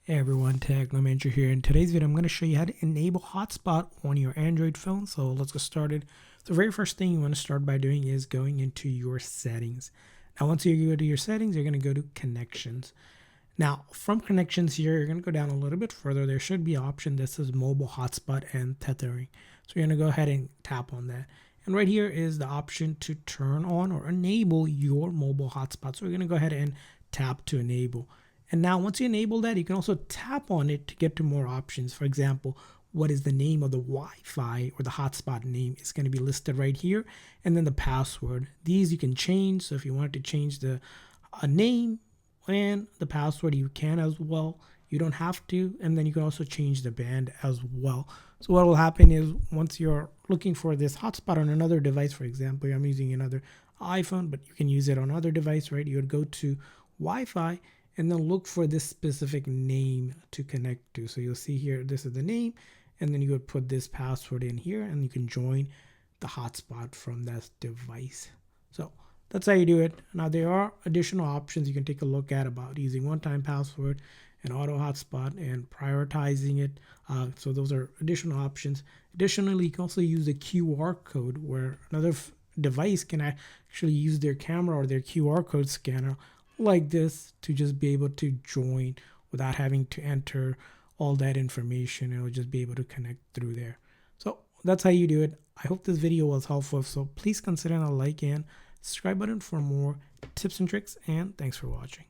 Hey everyone, Technomentary here. In today's video, I'm going to show you how to enable Hotspot on your Android phone. So let's get started. The very first thing you want to start by doing is going into your settings. Now, once you go to your settings, you're going to go to connections. Now, from connections here, you're going to go down a little bit further. There should be an option that says mobile hotspot and tethering. So you're going to go ahead and tap on that. And right here is the option to turn on or enable your mobile hotspot. So we're going to go ahead and tap to enable. And now once you enable that, you can also tap on it to get to more options. For example, what is the name of the Wi-Fi or the hotspot name is going to be listed right here. And then the password. These you can change. So if you wanted to change the name and the password, you can as well. You don't have to. And then you can also change the band as well. So what will happen is once you're looking for this hotspot on another device, for example, I'm using another iPhone, but you can use it on other device, right? You would go to Wi-Fi and then look for this specific name to connect to. So you'll see here, this is the name, and then you would put this password in here and you can join the hotspot from that device. So that's how you do it. Now there are additional options you can take a look at about using one-time password and auto hotspot and prioritizing it. So those are additional options. Additionally, you can also use the QR code where another device can actually use their camera or their QR code scanner like this to just be able to join without having to enter all that information. It will just be able to connect through there. So that's how you do it. I hope this video was helpful. So please consider a like and subscribe button for more tips and tricks. And thanks for watching.